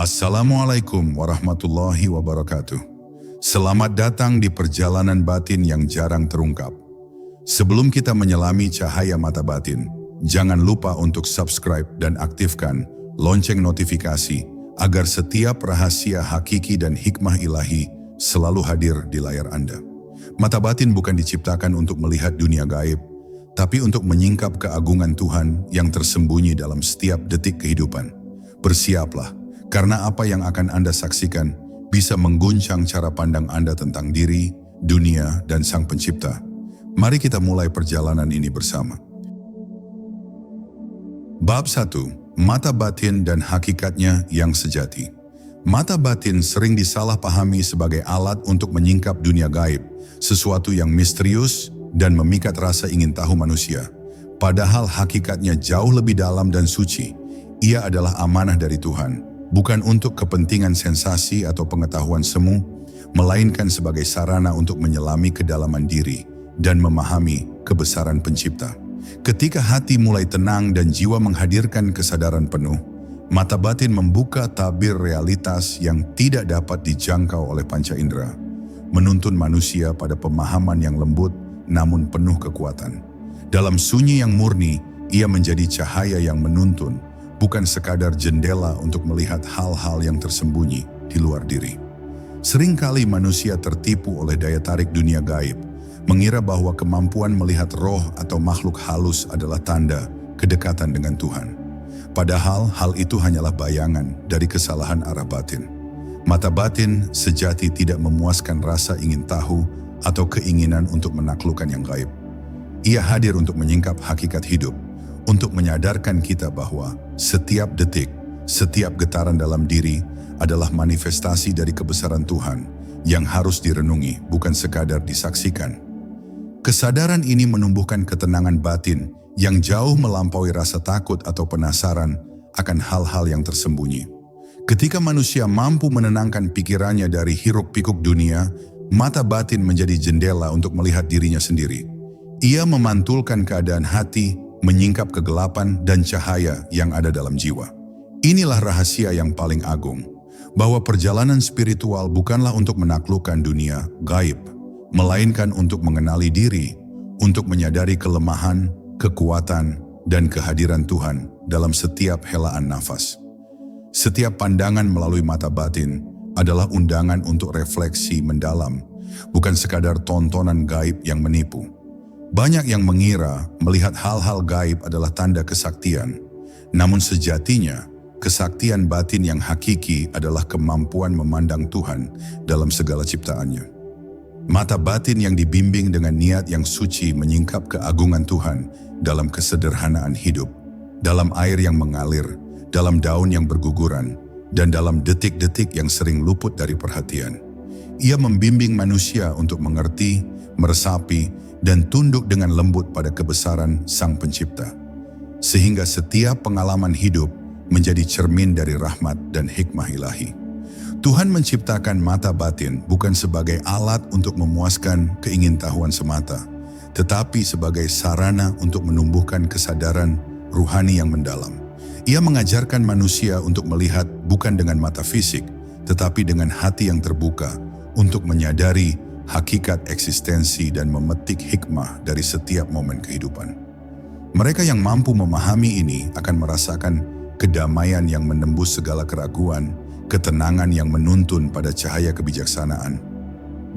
Assalamualaikum warahmatullahi wabarakatuh. Selamat datang di perjalanan batin yang jarang terungkap. Sebelum kita menyelami cahaya mata batin, jangan lupa untuk subscribe dan aktifkan lonceng notifikasi agar setiap rahasia hakiki dan hikmah ilahi selalu hadir di layar Anda. Mata batin bukan diciptakan untuk melihat dunia gaib, tapi untuk menyingkap keagungan Tuhan yang tersembunyi dalam setiap detik kehidupan. Bersiaplah, karena apa yang akan Anda saksikan bisa mengguncang cara pandang Anda tentang diri, dunia, dan Sang Pencipta. Mari kita mulai perjalanan ini bersama. Bab 1. Mata batin dan hakikatnya yang sejati. Mata batin sering disalahpahami sebagai alat untuk menyingkap dunia gaib, sesuatu yang misterius dan memikat rasa ingin tahu manusia. Padahal hakikatnya jauh lebih dalam dan suci. Ia adalah amanah dari Tuhan, bukan untuk kepentingan sensasi atau pengetahuan semu, melainkan sebagai sarana untuk menyelami kedalaman diri dan memahami kebesaran Pencipta. Ketika hati mulai tenang dan jiwa menghadirkan kesadaran penuh, mata batin membuka tabir realitas yang tidak dapat dijangkau oleh panca indera, menuntun manusia pada pemahaman yang lembut namun penuh kekuatan. Dalam sunyi yang murni, ia menjadi cahaya yang menuntun, bukan sekadar jendela untuk melihat hal-hal yang tersembunyi di luar diri. Seringkali manusia tertipu oleh daya tarik dunia gaib, mengira bahwa kemampuan melihat roh atau makhluk halus adalah tanda kedekatan dengan Tuhan. Padahal hal itu hanyalah bayangan dari kesalahan arah batin. Mata batin sejati tidak memuaskan rasa ingin tahu atau keinginan untuk menaklukkan yang gaib. Ia hadir untuk menyingkap hakikat hidup, untuk menyadarkan kita bahwa setiap detik, setiap getaran dalam diri adalah manifestasi dari kebesaran Tuhan yang harus direnungi, bukan sekadar disaksikan. Kesadaran ini menumbuhkan ketenangan batin yang jauh melampaui rasa takut atau penasaran akan hal-hal yang tersembunyi. Ketika manusia mampu menenangkan pikirannya dari hiruk-pikuk dunia, mata batin menjadi jendela untuk melihat dirinya sendiri. Ia memantulkan keadaan hati, menyingkap kegelapan dan cahaya yang ada dalam jiwa. Inilah rahasia yang paling agung, bahwa perjalanan spiritual bukanlah untuk menaklukkan dunia gaib, melainkan untuk mengenali diri, untuk menyadari kelemahan, kekuatan, dan kehadiran Tuhan dalam setiap helaan nafas. Setiap pandangan melalui mata batin adalah undangan untuk refleksi mendalam, bukan sekadar tontonan gaib yang menipu. Banyak yang mengira melihat hal-hal gaib adalah tanda kesaktian, namun sejatinya kesaktian batin yang hakiki adalah kemampuan memandang Tuhan dalam segala ciptaannya. Mata batin yang dibimbing dengan niat yang suci menyingkap keagungan Tuhan dalam kesederhanaan hidup, dalam air yang mengalir, dalam daun yang berguguran, dan dalam detik-detik yang sering luput dari perhatian. Ia membimbing manusia untuk mengerti, meresapi, dan tunduk dengan lembut pada kebesaran Sang Pencipta. Sehingga setiap pengalaman hidup menjadi cermin dari rahmat dan hikmah ilahi. Tuhan menciptakan mata batin bukan sebagai alat untuk memuaskan keingintahuan semata, tetapi sebagai sarana untuk menumbuhkan kesadaran ruhani yang mendalam. Ia mengajarkan manusia untuk melihat bukan dengan mata fisik, tetapi dengan hati yang terbuka untuk menyadari hakikat eksistensi dan memetik hikmah dari setiap momen kehidupan. Mereka yang mampu memahami ini akan merasakan kedamaian yang menembus segala keraguan, ketenangan yang menuntun pada cahaya kebijaksanaan,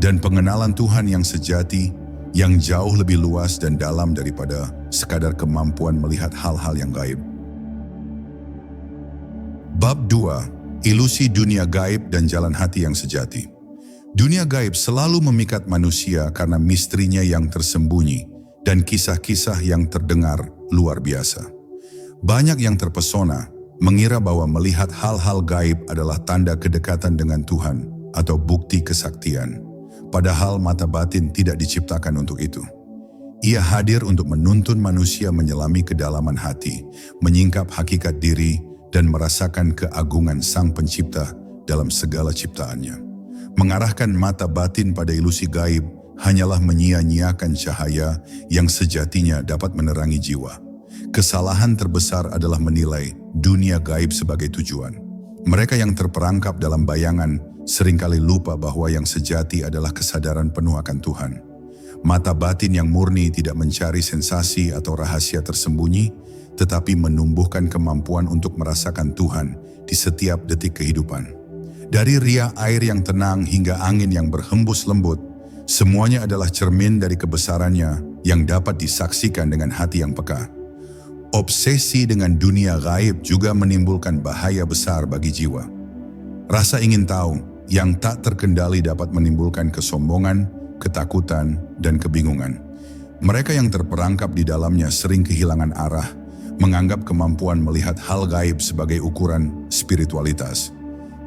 dan pengenalan Tuhan yang sejati, yang jauh lebih luas dan dalam daripada sekadar kemampuan melihat hal-hal yang gaib. Bab 2. Ilusi dunia gaib dan jalan hati yang sejati. Dunia gaib selalu memikat manusia karena misterinya yang tersembunyi dan kisah-kisah yang terdengar luar biasa. Banyak yang terpesona, mengira bahwa melihat hal-hal gaib adalah tanda kedekatan dengan Tuhan atau bukti kesaktian. Padahal mata batin tidak diciptakan untuk itu. Ia hadir untuk menuntun manusia menyelami kedalaman hati, menyingkap hakikat diri, dan merasakan keagungan Sang Pencipta dalam segala ciptaannya. Mengarahkan mata batin pada ilusi gaib hanyalah menyia-nyiakan cahaya yang sejatinya dapat menerangi jiwa. Kesalahan terbesar adalah menilai dunia gaib sebagai tujuan. Mereka yang terperangkap dalam bayangan seringkali lupa bahwa yang sejati adalah kesadaran penuh akan Tuhan. Mata batin yang murni tidak mencari sensasi atau rahasia tersembunyi, tetapi menumbuhkan kemampuan untuk merasakan Tuhan di setiap detik kehidupan. Dari riak air yang tenang hingga angin yang berhembus lembut, semuanya adalah cermin dari kebesarannya yang dapat disaksikan dengan hati yang peka. Obsesi dengan dunia gaib juga menimbulkan bahaya besar bagi jiwa. Rasa ingin tahu yang tak terkendali dapat menimbulkan kesombongan, ketakutan, dan kebingungan. Mereka yang terperangkap di dalamnya sering kehilangan arah, menganggap kemampuan melihat hal gaib sebagai ukuran spiritualitas.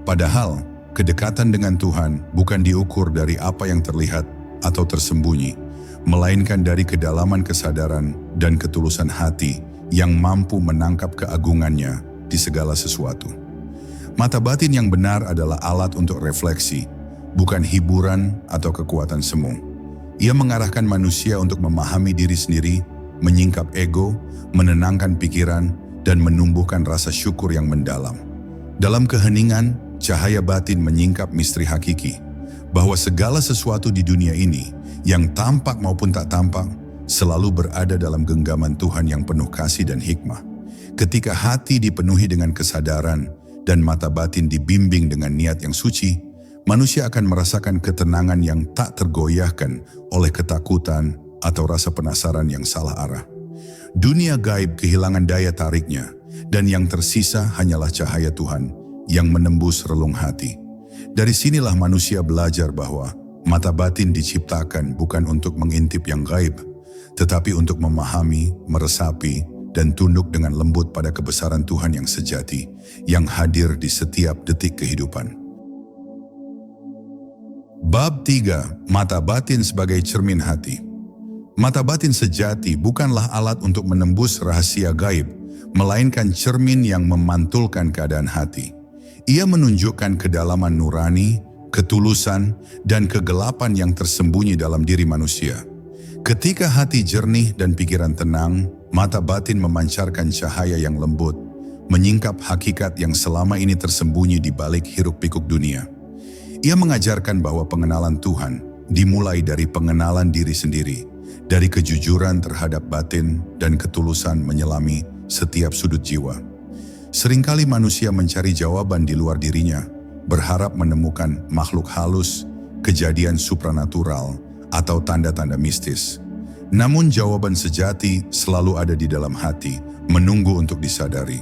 Padahal, kedekatan dengan Tuhan bukan diukur dari apa yang terlihat atau tersembunyi, melainkan dari kedalaman kesadaran dan ketulusan hati yang mampu menangkap keagungannya di segala sesuatu. Mata batin yang benar adalah alat untuk refleksi, bukan hiburan atau kekuatan semu. Ia mengarahkan manusia untuk memahami diri sendiri, menyingkap ego, menenangkan pikiran, dan menumbuhkan rasa syukur yang mendalam. Dalam keheningan, cahaya batin menyingkap misteri hakiki, bahwa segala sesuatu di dunia ini, yang tampak maupun tak tampak, selalu berada dalam genggaman Tuhan yang penuh kasih dan hikmah. Ketika hati dipenuhi dengan kesadaran dan mata batin dibimbing dengan niat yang suci, manusia akan merasakan ketenangan yang tak tergoyahkan oleh ketakutan atau rasa penasaran yang salah arah. Dunia gaib kehilangan daya tariknya, dan yang tersisa hanyalah cahaya Tuhan yang menembus relung hati. Dari sinilah manusia belajar bahwa mata batin diciptakan bukan untuk mengintip yang gaib, tetapi untuk memahami, meresapi, dan tunduk dengan lembut pada kebesaran Tuhan yang sejati, yang hadir di setiap detik kehidupan. Bab 3. Mata batin sebagai cermin hati. Mata batin sejati bukanlah alat untuk menembus rahasia gaib, melainkan cermin yang memantulkan keadaan hati. Ia menunjukkan kedalaman nurani, ketulusan, dan kegelapan yang tersembunyi dalam diri manusia. Ketika hati jernih dan pikiran tenang, mata batin memancarkan cahaya yang lembut, menyingkap hakikat yang selama ini tersembunyi di balik hiruk-pikuk dunia. Ia mengajarkan bahwa pengenalan Tuhan dimulai dari pengenalan diri sendiri, dari kejujuran terhadap batin dan ketulusan menyelami setiap sudut jiwa. Seringkali manusia mencari jawaban di luar dirinya, berharap menemukan makhluk halus, kejadian supranatural, atau tanda-tanda mistis. Namun jawaban sejati selalu ada di dalam hati, menunggu untuk disadari.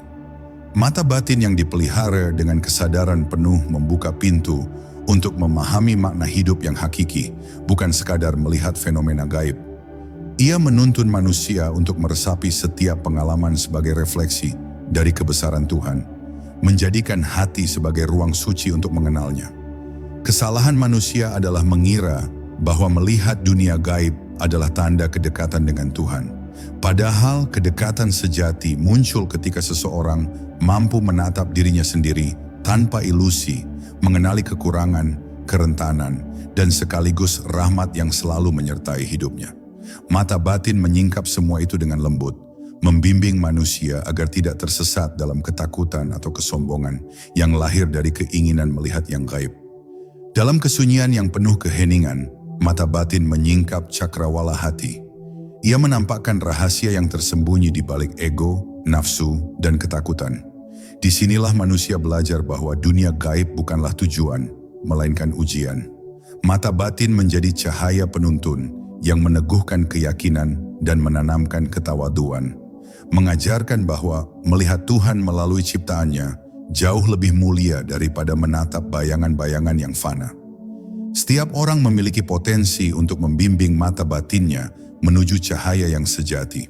Mata batin yang dipelihara dengan kesadaran penuh membuka pintu untuk memahami makna hidup yang hakiki, bukan sekadar melihat fenomena gaib. Ia menuntun manusia untuk meresapi setiap pengalaman sebagai refleksi dari kebesaran Tuhan, menjadikan hati sebagai ruang suci untuk mengenalnya. Kesalahan manusia adalah mengira bahwa melihat dunia gaib adalah tanda kedekatan dengan Tuhan. Padahal kedekatan sejati muncul ketika seseorang mampu menatap dirinya sendiri tanpa ilusi, mengenali kekurangan, kerentanan, dan sekaligus rahmat yang selalu menyertai hidupnya. Mata batin menyingkap semua itu dengan lembut, membimbing manusia agar tidak tersesat dalam ketakutan atau kesombongan yang lahir dari keinginan melihat yang gaib. Dalam kesunyian yang penuh keheningan, mata batin menyingkap cakrawala hati. Ia menampakkan rahasia yang tersembunyi di balik ego, nafsu, dan ketakutan. Disinilah manusia belajar bahwa dunia gaib bukanlah tujuan, melainkan ujian. Mata batin menjadi cahaya penuntun yang meneguhkan keyakinan dan menanamkan ketawaduan, mengajarkan bahwa melihat Tuhan melalui ciptaannya jauh lebih mulia daripada menatap bayangan-bayangan yang fana. Setiap orang memiliki potensi untuk membimbing mata batinnya menuju cahaya yang sejati.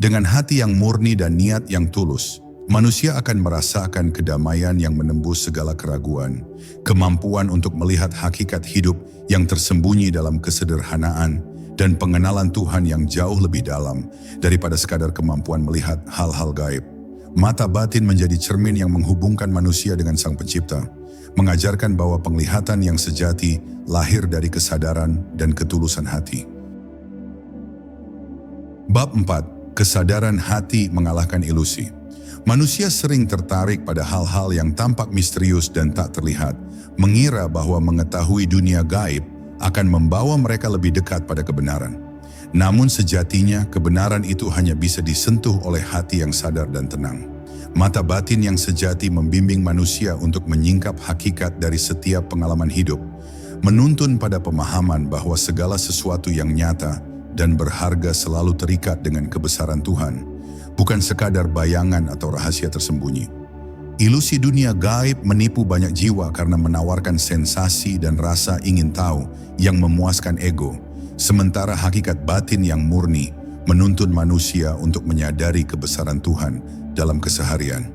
Dengan hati yang murni dan niat yang tulus, manusia akan merasakan kedamaian yang menembus segala keraguan, kemampuan untuk melihat hakikat hidup yang tersembunyi dalam kesederhanaan, dan pengenalan Tuhan yang jauh lebih dalam daripada sekadar kemampuan melihat hal-hal gaib. Mata batin menjadi cermin yang menghubungkan manusia dengan Sang Pencipta, mengajarkan bahwa penglihatan yang sejati lahir dari kesadaran dan ketulusan hati. Bab 4. Kesadaran hati mengalahkan ilusi. Manusia sering tertarik pada hal-hal yang tampak misterius dan tak terlihat, mengira bahwa mengetahui dunia gaib akan membawa mereka lebih dekat pada kebenaran. Namun sejatinya kebenaran itu hanya bisa disentuh oleh hati yang sadar dan tenang. Mata batin yang sejati membimbing manusia untuk menyingkap hakikat dari setiap pengalaman hidup, menuntun pada pemahaman bahwa segala sesuatu yang nyata dan berharga selalu terikat dengan kebesaran Tuhan, bukan sekadar bayangan atau rahasia tersembunyi. Ilusi dunia gaib menipu banyak jiwa karena menawarkan sensasi dan rasa ingin tahu yang memuaskan ego, sementara hakikat batin yang murni menuntun manusia untuk menyadari kebesaran Tuhan dalam keseharian.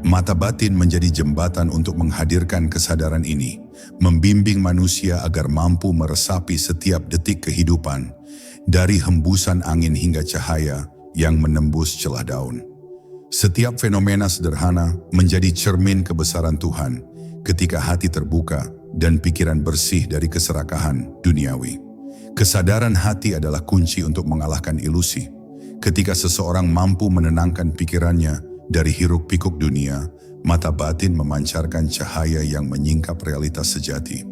Mata batin menjadi jembatan untuk menghadirkan kesadaran ini, membimbing manusia agar mampu meresapi setiap detik kehidupan, dari hembusan angin hingga cahaya yang menembus celah daun. Setiap fenomena sederhana menjadi cermin kebesaran Tuhan ketika hati terbuka dan pikiran bersih dari keserakahan duniawi. Kesadaran hati adalah kunci untuk mengalahkan ilusi. Ketika seseorang mampu menenangkan pikirannya dari hiruk-pikuk dunia, mata batin memancarkan cahaya yang menyingkap realitas sejati.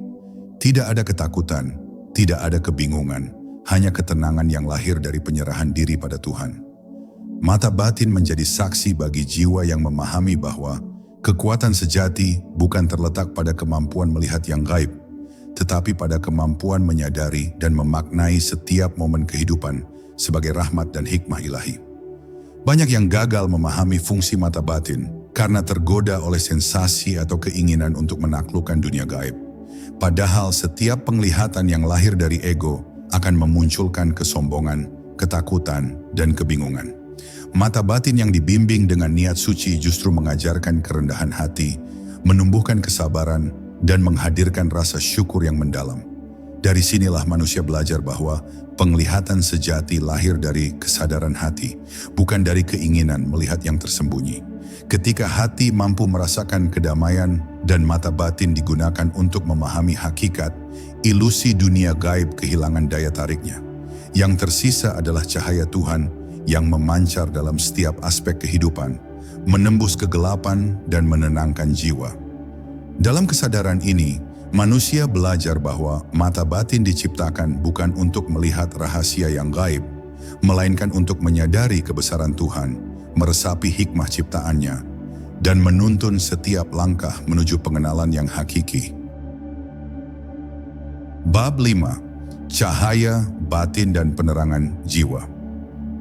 Tidak ada ketakutan, tidak ada kebingungan, hanya ketenangan yang lahir dari penyerahan diri pada Tuhan. Mata batin menjadi saksi bagi jiwa yang memahami bahwa kekuatan sejati bukan terletak pada kemampuan melihat yang gaib, tetapi pada kemampuan menyadari dan memaknai setiap momen kehidupan sebagai rahmat dan hikmah ilahi. Banyak yang gagal memahami fungsi mata batin karena tergoda oleh sensasi atau keinginan untuk menaklukkan dunia gaib. Padahal setiap penglihatan yang lahir dari ego akan memunculkan kesombongan, ketakutan, dan kebingungan. Mata batin yang dibimbing dengan niat suci justru mengajarkan kerendahan hati, menumbuhkan kesabaran, dan menghadirkan rasa syukur yang mendalam. Dari sinilah manusia belajar bahwa penglihatan sejati lahir dari kesadaran hati, bukan dari keinginan melihat yang tersembunyi. Ketika hati mampu merasakan kedamaian dan mata batin digunakan untuk memahami hakikat, ilusi dunia gaib kehilangan daya tariknya. Yang tersisa adalah cahaya Tuhan yang memancar dalam setiap aspek kehidupan, menembus kegelapan dan menenangkan jiwa. Dalam kesadaran ini, manusia belajar bahwa mata batin diciptakan bukan untuk melihat rahasia yang gaib, melainkan untuk menyadari kebesaran Tuhan, meresapi hikmah ciptaannya, dan menuntun setiap langkah menuju pengenalan yang hakiki. Bab 5. Cahaya, batin, dan penerangan jiwa.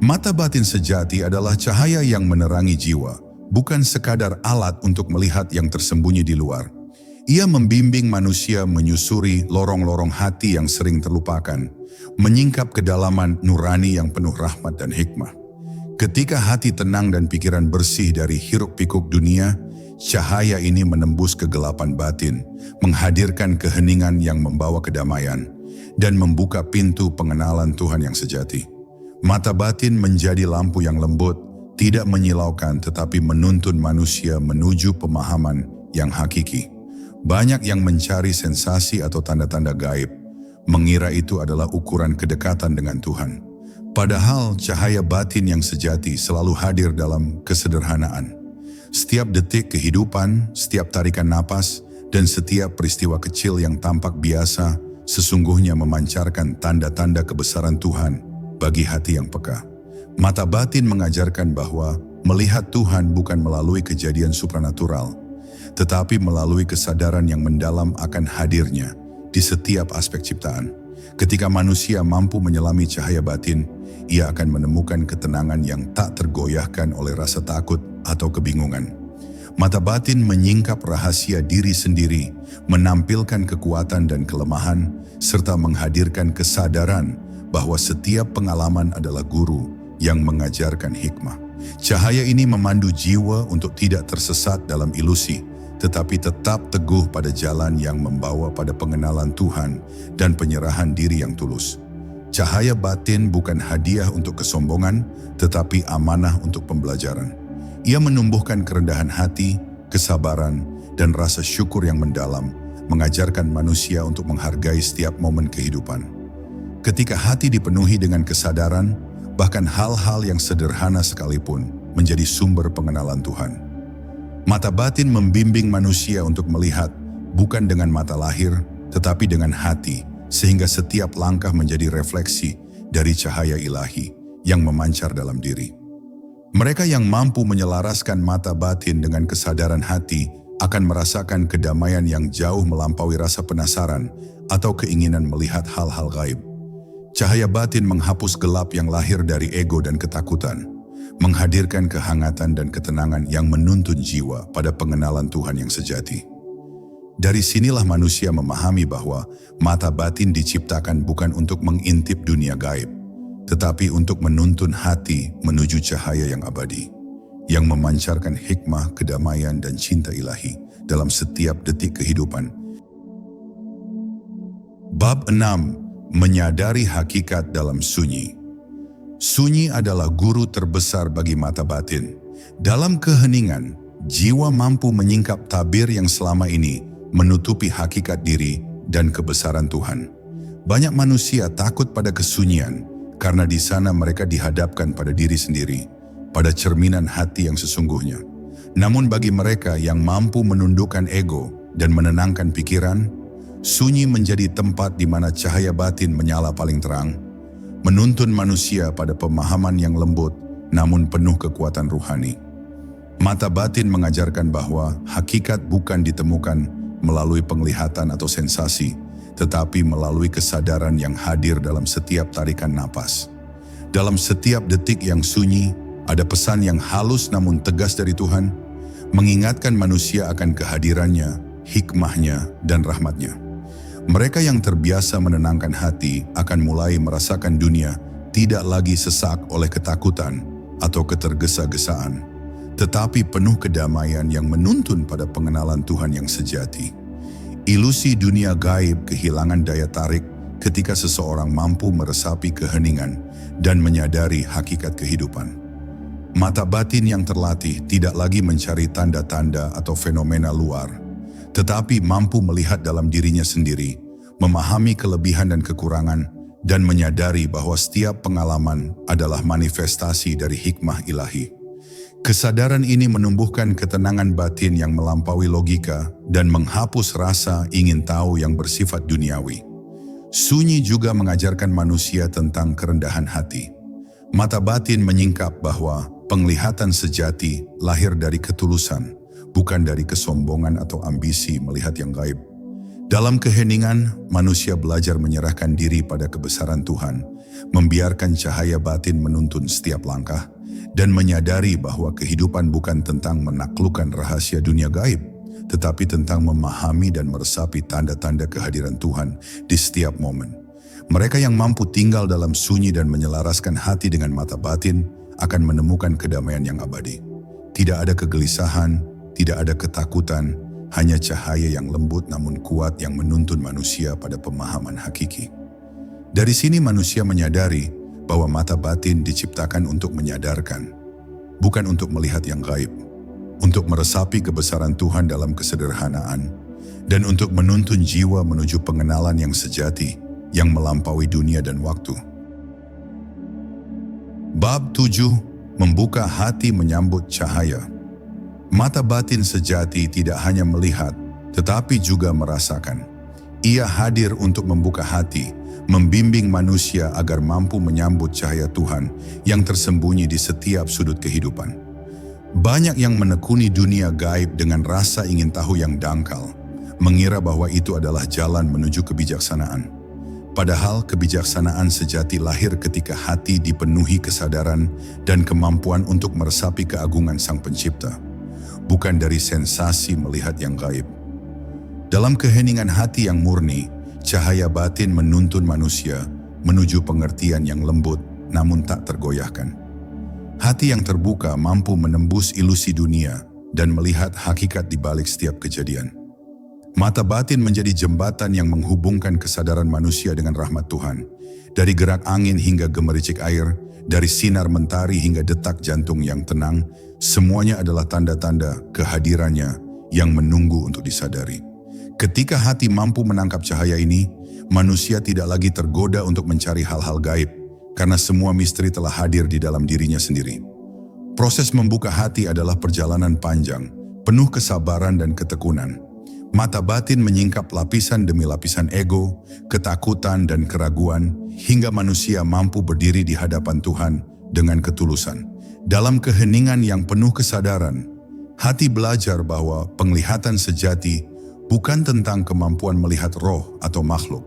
Mata batin sejati adalah cahaya yang menerangi jiwa, bukan sekadar alat untuk melihat yang tersembunyi di luar. Ia membimbing manusia menyusuri lorong-lorong hati yang sering terlupakan, menyingkap kedalaman nurani yang penuh rahmat dan hikmah. Ketika hati tenang dan pikiran bersih dari hiruk-pikuk dunia, cahaya ini menembus kegelapan batin, menghadirkan keheningan yang membawa kedamaian, dan membuka pintu pengenalan Tuhan yang sejati. Mata batin menjadi lampu yang lembut, tidak menyilaukan tetapi menuntun manusia menuju pemahaman yang hakiki. Banyak yang mencari sensasi atau tanda-tanda gaib, mengira itu adalah ukuran kedekatan dengan Tuhan. Padahal cahaya batin yang sejati selalu hadir dalam kesederhanaan. Setiap detik kehidupan, setiap tarikan napas, dan setiap peristiwa kecil yang tampak biasa, sesungguhnya memancarkan tanda-tanda kebesaran Tuhan bagi hati yang peka. Mata batin mengajarkan bahwa melihat Tuhan bukan melalui kejadian supranatural, tetapi melalui kesadaran yang mendalam akan hadirnya di setiap aspek ciptaan. Ketika manusia mampu menyelami cahaya batin, ia akan menemukan ketenangan yang tak tergoyahkan oleh rasa takut atau kebingungan. Mata batin menyingkap rahasia diri sendiri, menampilkan kekuatan dan kelemahan, serta menghadirkan kesadaran bahwa setiap pengalaman adalah guru yang mengajarkan hikmah. Cahaya ini memandu jiwa untuk tidak tersesat dalam ilusi, tetapi tetap teguh pada jalan yang membawa pada pengenalan Tuhan dan penyerahan diri yang tulus. Cahaya batin bukan hadiah untuk kesombongan, tetapi amanah untuk pembelajaran. Ia menumbuhkan kerendahan hati, kesabaran, dan rasa syukur yang mendalam, mengajarkan manusia untuk menghargai setiap momen kehidupan. Ketika hati dipenuhi dengan kesadaran, bahkan hal-hal yang sederhana sekalipun menjadi sumber pengenalan Tuhan. Mata batin membimbing manusia untuk melihat bukan dengan mata lahir, tetapi dengan hati, sehingga setiap langkah menjadi refleksi dari cahaya ilahi yang memancar dalam diri. Mereka yang mampu menyelaraskan mata batin dengan kesadaran hati akan merasakan kedamaian yang jauh melampaui rasa penasaran atau keinginan melihat hal-hal gaib. Cahaya batin menghapus gelap yang lahir dari ego dan ketakutan, menghadirkan kehangatan dan ketenangan yang menuntun jiwa pada pengenalan Tuhan yang sejati. Dari sinilah manusia memahami bahwa mata batin diciptakan bukan untuk mengintip dunia gaib, tetapi untuk menuntun hati menuju cahaya yang abadi, yang memancarkan hikmah, kedamaian, dan cinta ilahi dalam setiap detik kehidupan. Bab 6. Menyadari hakikat dalam sunyi. Sunyi adalah guru terbesar bagi mata batin. Dalam keheningan, jiwa mampu menyingkap tabir yang selama ini menutupi hakikat diri dan kebesaran Tuhan. Banyak manusia takut pada kesunyian karena di sana mereka dihadapkan pada diri sendiri, pada cerminan hati yang sesungguhnya. Namun bagi mereka yang mampu menundukkan ego dan menenangkan pikiran, sunyi menjadi tempat di mana cahaya batin menyala paling terang, menuntun manusia pada pemahaman yang lembut namun penuh kekuatan ruhani. Mata batin mengajarkan bahwa hakikat bukan ditemukan melalui penglihatan atau sensasi, tetapi melalui kesadaran yang hadir dalam setiap tarikan napas. Dalam setiap detik yang sunyi, ada pesan yang halus namun tegas dari Tuhan, mengingatkan manusia akan kehadirannya, hikmahnya, dan rahmatnya. Mereka yang terbiasa menenangkan hati akan mulai merasakan dunia tidak lagi sesak oleh ketakutan atau ketergesa-gesaan, tetapi penuh kedamaian yang menuntun pada pengenalan Tuhan yang sejati. Ilusi dunia gaib kehilangan daya tarik ketika seseorang mampu meresapi keheningan dan menyadari hakikat kehidupan. Mata batin yang terlatih tidak lagi mencari tanda-tanda atau fenomena luar, tetapi mampu melihat dalam dirinya sendiri, memahami kelebihan dan kekurangan, dan menyadari bahwa setiap pengalaman adalah manifestasi dari hikmah ilahi. Kesadaran ini menumbuhkan ketenangan batin yang melampaui logika dan menghapus rasa ingin tahu yang bersifat duniawi. Sunyi juga mengajarkan manusia tentang kerendahan hati. Mata batin menyingkap bahwa penglihatan sejati lahir dari ketulusan, bukan dari kesombongan atau ambisi melihat yang gaib. Dalam keheningan, manusia belajar menyerahkan diri pada kebesaran Tuhan, membiarkan cahaya batin menuntun setiap langkah, dan menyadari bahwa kehidupan bukan tentang menaklukkan rahasia dunia gaib, tetapi tentang memahami dan meresapi tanda-tanda kehadiran Tuhan di setiap momen. Mereka yang mampu tinggal dalam sunyi dan menyelaraskan hati dengan mata batin akan menemukan kedamaian yang abadi. Tidak ada kegelisahan, tidak ada ketakutan, hanya cahaya yang lembut namun kuat yang menuntun manusia pada pemahaman hakiki. Dari sini manusia menyadari bahwa mata batin diciptakan untuk menyadarkan, bukan untuk melihat yang gaib, untuk meresapi kebesaran Tuhan dalam kesederhanaan, dan untuk menuntun jiwa menuju pengenalan yang sejati yang melampaui dunia dan waktu. Bab 7. Membuka hati menyambut cahaya. Mata batin sejati tidak hanya melihat, tetapi juga merasakan. Ia hadir untuk membuka hati, membimbing manusia agar mampu menyambut cahaya Tuhan yang tersembunyi di setiap sudut kehidupan. Banyak yang menekuni dunia gaib dengan rasa ingin tahu yang dangkal, mengira bahwa itu adalah jalan menuju kebijaksanaan. Padahal kebijaksanaan sejati lahir ketika hati dipenuhi kesadaran dan kemampuan untuk meresapi keagungan Sang Pencipta, bukan dari sensasi melihat yang gaib. Dalam keheningan hati yang murni, cahaya batin menuntun manusia menuju pengertian yang lembut namun tak tergoyahkan. Hati yang terbuka mampu menembus ilusi dunia dan melihat hakikat di balik setiap kejadian. Mata batin menjadi jembatan yang menghubungkan kesadaran manusia dengan rahmat Tuhan. Dari gerak angin hingga gemericik air, dari sinar mentari hingga detak jantung yang tenang, semuanya adalah tanda-tanda kehadirannya yang menunggu untuk disadari. Ketika hati mampu menangkap cahaya ini, manusia tidak lagi tergoda untuk mencari hal-hal gaib, karena semua misteri telah hadir di dalam dirinya sendiri. Proses membuka hati adalah perjalanan panjang, penuh kesabaran dan ketekunan. Mata batin menyingkap lapisan demi lapisan ego, ketakutan dan keraguan, hingga manusia mampu berdiri di hadapan Tuhan dengan ketulusan. Dalam keheningan yang penuh kesadaran, hati belajar bahwa penglihatan sejati bukan tentang kemampuan melihat roh atau makhluk,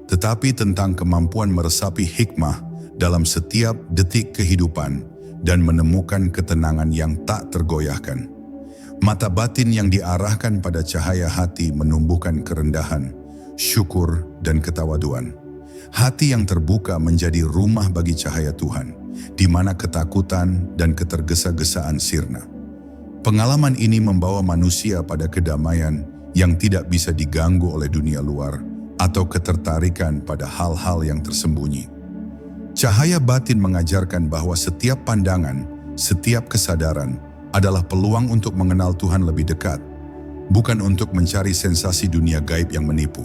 tetapi tentang kemampuan meresapi hikmah dalam setiap detik kehidupan dan menemukan ketenangan yang tak tergoyahkan. Mata batin yang diarahkan pada cahaya hati menumbuhkan kerendahan, syukur, dan ketawaduan. Hati yang terbuka menjadi rumah bagi cahaya Tuhan, di mana ketakutan dan ketergesa-gesaan sirna. Pengalaman ini membawa manusia pada kedamaian yang tidak bisa diganggu oleh dunia luar atau ketertarikan pada hal-hal yang tersembunyi. Cahaya batin mengajarkan bahwa setiap pandangan, setiap kesadaran adalah peluang untuk mengenal Tuhan lebih dekat, bukan untuk mencari sensasi dunia gaib yang menipu.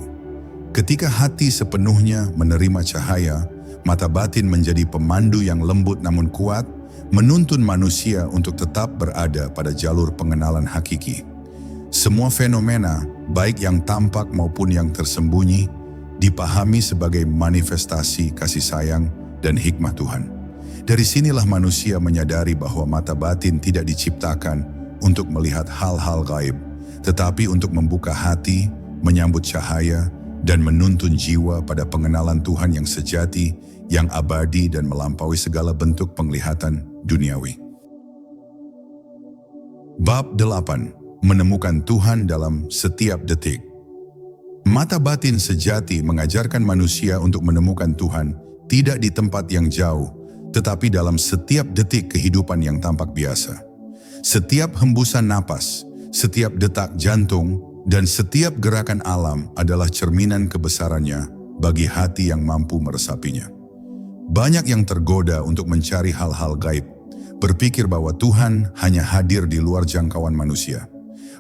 Ketika hati sepenuhnya menerima cahaya, mata batin menjadi pemandu yang lembut namun kuat, menuntun manusia untuk tetap berada pada jalur pengenalan hakiki. Semua fenomena, baik yang tampak maupun yang tersembunyi, dipahami sebagai manifestasi kasih sayang dan hikmah Tuhan. Dari sinilah manusia menyadari bahwa mata batin tidak diciptakan untuk melihat hal-hal gaib, tetapi untuk membuka hati, menyambut cahaya, dan menuntun jiwa pada pengenalan Tuhan yang sejati, yang abadi dan melampaui segala bentuk penglihatan duniawi. Bab 8. Menemukan Tuhan dalam setiap detik. Mata batin sejati mengajarkan manusia untuk menemukan Tuhan tidak di tempat yang jauh, tetapi dalam setiap detik kehidupan yang tampak biasa. Setiap hembusan napas, setiap detak jantung, dan setiap gerakan alam adalah cerminan kebesarannya bagi hati yang mampu meresapinya. Banyak yang tergoda untuk mencari hal-hal gaib, berpikir bahwa Tuhan hanya hadir di luar jangkauan manusia.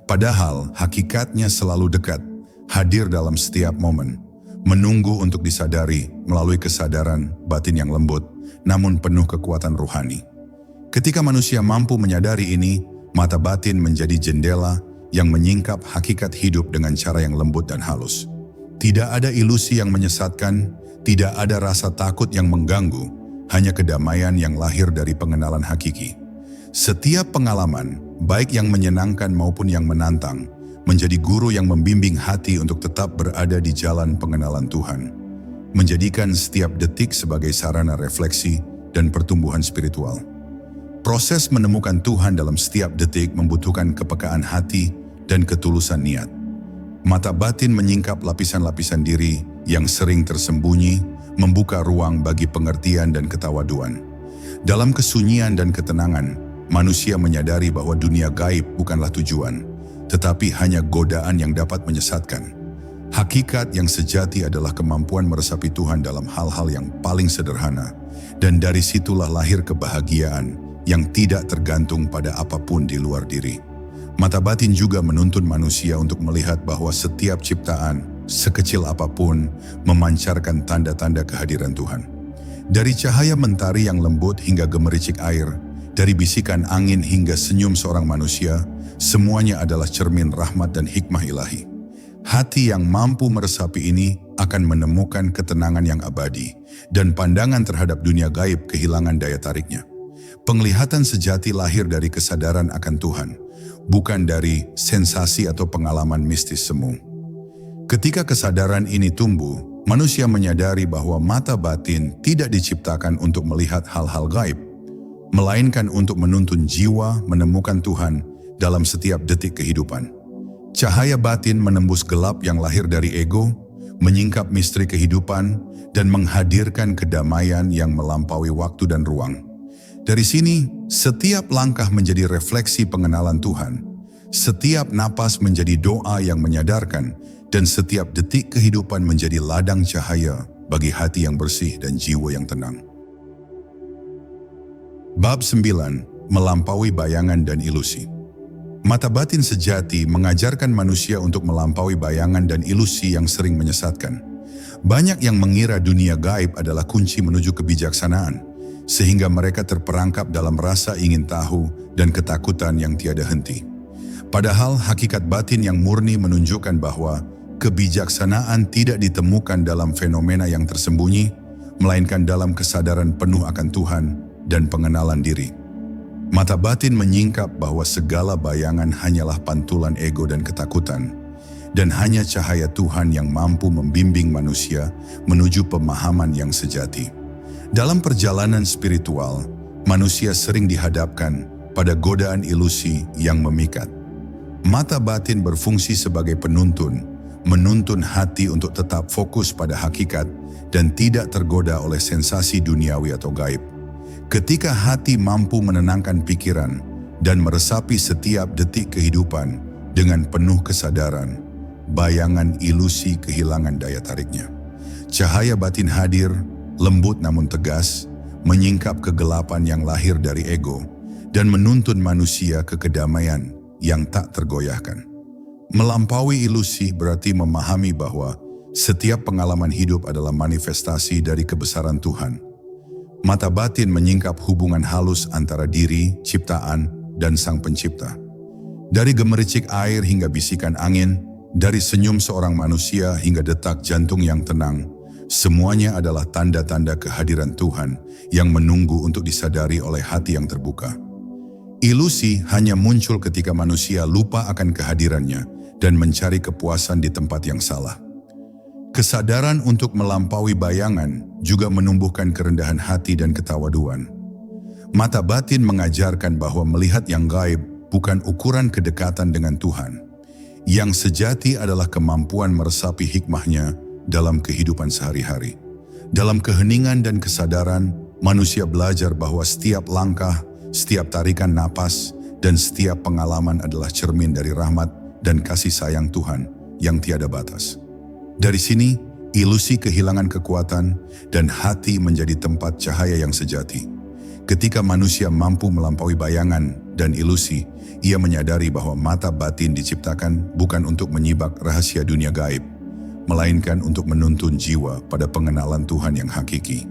Padahal hakikatnya selalu dekat, hadir dalam setiap momen, menunggu untuk disadari melalui kesadaran batin yang lembut, namun penuh kekuatan rohani. Ketika manusia mampu menyadari ini, mata batin menjadi jendela yang menyingkap hakikat hidup dengan cara yang lembut dan halus. Tidak ada ilusi yang menyesatkan, tidak ada rasa takut yang mengganggu, hanya kedamaian yang lahir dari pengenalan hakiki. Setiap pengalaman, baik yang menyenangkan maupun yang menantang, menjadi guru yang membimbing hati untuk tetap berada di jalan pengenalan Tuhan, menjadikan setiap detik sebagai sarana refleksi dan pertumbuhan spiritual. Proses menemukan Tuhan dalam setiap detik membutuhkan kepekaan hati dan ketulusan niat. Mata batin menyingkap lapisan-lapisan diri yang sering tersembunyi, membuka ruang bagi pengertian dan ketawaduan. Dalam kesunyian dan ketenangan, manusia menyadari bahwa dunia gaib bukanlah tujuan, tetapi hanya godaan yang dapat menyesatkan. Hakikat yang sejati adalah kemampuan meresapi Tuhan dalam hal-hal yang paling sederhana, dan dari situlah lahir kebahagiaan yang tidak tergantung pada apapun di luar diri. Mata batin juga menuntun manusia untuk melihat bahwa setiap ciptaan, sekecil apapun, memancarkan tanda-tanda kehadiran Tuhan. Dari cahaya mentari yang lembut hingga gemericik air, dari bisikan angin hingga senyum seorang manusia, semuanya adalah cermin rahmat dan hikmah ilahi. Hati yang mampu meresapi ini akan menemukan ketenangan yang abadi, dan pandangan terhadap dunia gaib kehilangan daya tariknya. Penglihatan sejati lahir dari kesadaran akan Tuhan, bukan dari sensasi atau pengalaman mistis semu. Ketika kesadaran ini tumbuh, manusia menyadari bahwa mata batin tidak diciptakan untuk melihat hal-hal gaib, melainkan untuk menuntun jiwa menemukan Tuhan dalam setiap detik kehidupan. Cahaya batin menembus gelap yang lahir dari ego, menyingkap misteri kehidupan, dan menghadirkan kedamaian yang melampaui waktu dan ruang. Dari sini, setiap langkah menjadi refleksi pengenalan Tuhan, setiap napas menjadi doa yang menyadarkan, dan setiap detik kehidupan menjadi ladang cahaya bagi hati yang bersih dan jiwa yang tenang. Bab 9. Melampaui bayangan dan ilusi. Mata batin sejati mengajarkan manusia untuk melampaui bayangan dan ilusi yang sering menyesatkan. Banyak yang mengira dunia gaib adalah kunci menuju kebijaksanaan, sehingga mereka terperangkap dalam rasa ingin tahu dan ketakutan yang tiada henti. Padahal hakikat batin yang murni menunjukkan bahwa kebijaksanaan tidak ditemukan dalam fenomena yang tersembunyi, melainkan dalam kesadaran penuh akan Tuhan dan pengenalan diri. Mata batin menyingkap bahwa segala bayangan hanyalah pantulan ego dan ketakutan, dan hanya cahaya Tuhan yang mampu membimbing manusia menuju pemahaman yang sejati. Dalam perjalanan spiritual, manusia sering dihadapkan pada godaan ilusi yang memikat. Mata batin berfungsi sebagai penuntun, menuntun hati untuk tetap fokus pada hakikat dan tidak tergoda oleh sensasi duniawi atau gaib. Ketika hati mampu menenangkan pikiran dan meresapi setiap detik kehidupan dengan penuh kesadaran, bayangan ilusi kehilangan daya tariknya. Cahaya batin hadir, lembut namun tegas, menyingkap kegelapan yang lahir dari ego dan menuntun manusia ke kedamaian yang tak tergoyahkan. Melampaui ilusi berarti memahami bahwa setiap pengalaman hidup adalah manifestasi dari kebesaran Tuhan. Mata batin menyingkap hubungan halus antara diri, ciptaan, dan Sang Pencipta. Dari gemericik air hingga bisikan angin, dari senyum seorang manusia hingga detak jantung yang tenang, semuanya adalah tanda-tanda kehadiran Tuhan yang menunggu untuk disadari oleh hati yang terbuka. Ilusi hanya muncul ketika manusia lupa akan kehadirannya dan mencari kepuasan di tempat yang salah. Kesadaran untuk melampaui bayangan juga menumbuhkan kerendahan hati dan ketawaduan. Mata batin mengajarkan bahwa melihat yang gaib bukan ukuran kedekatan dengan Tuhan. Yang sejati adalah kemampuan meresapi hikmahnya dalam kehidupan sehari-hari. Dalam keheningan dan kesadaran, manusia belajar bahwa setiap langkah, setiap tarikan napas, dan setiap pengalaman adalah cermin dari rahmat dan kasih sayang Tuhan yang tiada batas. Dari sini, ilusi kehilangan kekuatan dan hati menjadi tempat cahaya yang sejati. Ketika manusia mampu melampaui bayangan dan ilusi, ia menyadari bahwa mata batin diciptakan bukan untuk menyibak rahasia dunia gaib, melainkan untuk menuntun jiwa pada pengenalan Tuhan yang hakiki.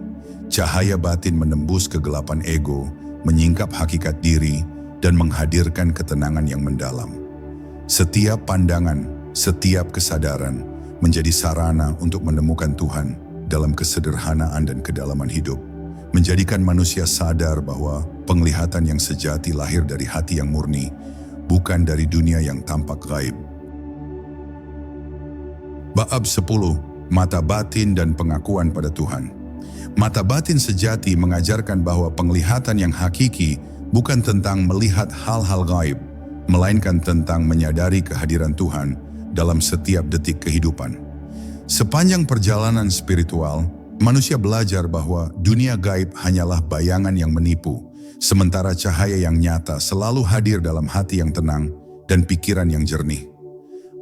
Cahaya batin menembus kegelapan ego, menyingkap hakikat diri, dan menghadirkan ketenangan yang mendalam. Setiap pandangan, setiap kesadaran, menjadi sarana untuk menemukan Tuhan dalam kesederhanaan dan kedalaman hidup, menjadikan manusia sadar bahwa penglihatan yang sejati lahir dari hati yang murni, bukan dari dunia yang tampak gaib. Bab 10. Mata batin dan pengakuan pada Tuhan. Mata batin sejati mengajarkan bahwa penglihatan yang hakiki bukan tentang melihat hal-hal gaib, melainkan tentang menyadari kehadiran Tuhan dalam setiap detik kehidupan. Sepanjang perjalanan spiritual, manusia belajar bahwa dunia gaib hanyalah bayangan yang menipu, sementara cahaya yang nyata selalu hadir dalam hati yang tenang dan pikiran yang jernih.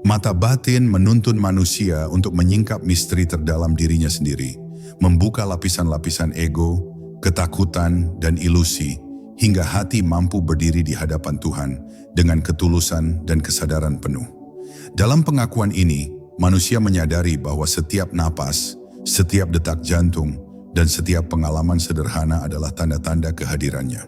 Mata batin menuntun manusia untuk menyingkap misteri terdalam dirinya sendiri, membuka lapisan-lapisan ego, ketakutan, dan ilusi, hingga hati mampu berdiri di hadapan Tuhan dengan ketulusan dan kesadaran penuh. Dalam pengakuan ini, manusia menyadari bahwa setiap napas, setiap detak jantung, dan setiap pengalaman sederhana adalah tanda-tanda kehadirannya.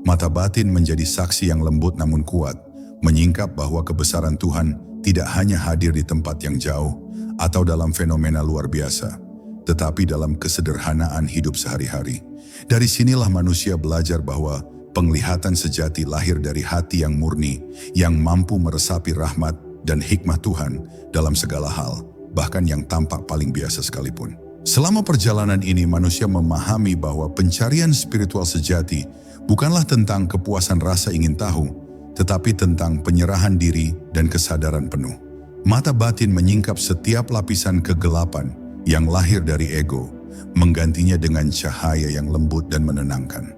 Mata batin menjadi saksi yang lembut namun kuat, menyingkap bahwa kebesaran Tuhan tidak hanya hadir di tempat yang jauh atau dalam fenomena luar biasa, tetapi dalam kesederhanaan hidup sehari-hari. Dari sinilah manusia belajar bahwa penglihatan sejati lahir dari hati yang murni, yang mampu meresapi rahmat dan hikmah Tuhan dalam segala hal, bahkan yang tampak paling biasa sekalipun. Selama perjalanan ini, manusia memahami bahwa pencarian spiritual sejati bukanlah tentang kepuasan rasa ingin tahu, tetapi tentang penyerahan diri dan kesadaran penuh. Mata batin menyingkap setiap lapisan kegelapan yang lahir dari ego, menggantinya dengan cahaya yang lembut dan menenangkan.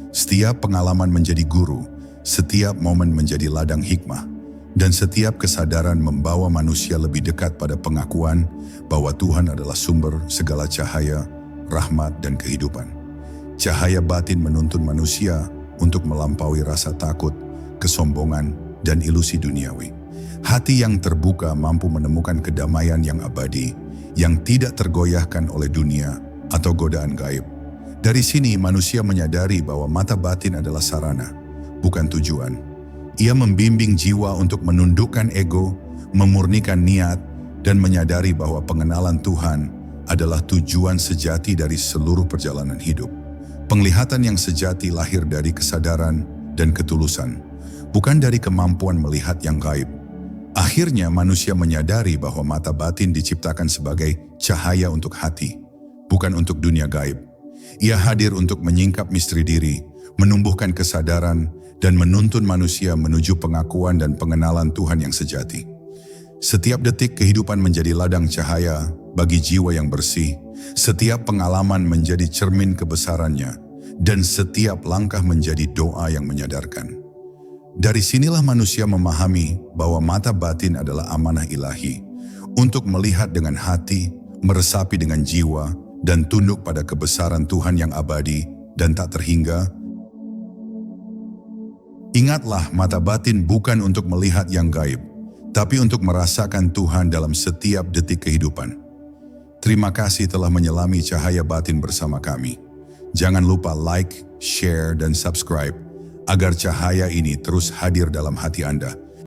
Setiap pengalaman menjadi guru, setiap momen menjadi ladang hikmah, dan setiap kesadaran membawa manusia lebih dekat pada pengakuan bahwa Tuhan adalah sumber segala cahaya, rahmat, dan kehidupan. Cahaya batin menuntun manusia untuk melampaui rasa takut, kesombongan, dan ilusi duniawi. Hati yang terbuka mampu menemukan kedamaian yang abadi, yang tidak tergoyahkan oleh dunia atau godaan gaib. Dari sini manusia menyadari bahwa mata batin adalah sarana, bukan tujuan. Ia membimbing jiwa untuk menundukkan ego, memurnikan niat, dan menyadari bahwa pengenalan Tuhan adalah tujuan sejati dari seluruh perjalanan hidup. Penglihatan yang sejati lahir dari kesadaran dan ketulusan, bukan dari kemampuan melihat yang gaib. Akhirnya manusia menyadari bahwa mata batin diciptakan sebagai cahaya untuk hati, bukan untuk dunia gaib. Ia hadir untuk menyingkap misteri diri, menumbuhkan kesadaran, dan menuntun manusia menuju pengakuan dan pengenalan Tuhan yang sejati. Setiap detik kehidupan menjadi ladang cahaya bagi jiwa yang bersih, setiap pengalaman menjadi cermin kebesarannya, dan setiap langkah menjadi doa yang menyadarkan. Dari sinilah manusia memahami bahwa mata batin adalah amanah ilahi untuk melihat dengan hati, meresapi dengan jiwa, dan tunduk pada kebesaran Tuhan yang abadi dan tak terhingga. Ingatlah, mata batin bukan untuk melihat yang gaib, tapi untuk merasakan Tuhan dalam setiap detik kehidupan. Terima kasih telah menyelami cahaya batin bersama kami. Jangan lupa like, share, dan subscribe agar cahaya ini terus hadir dalam hati Anda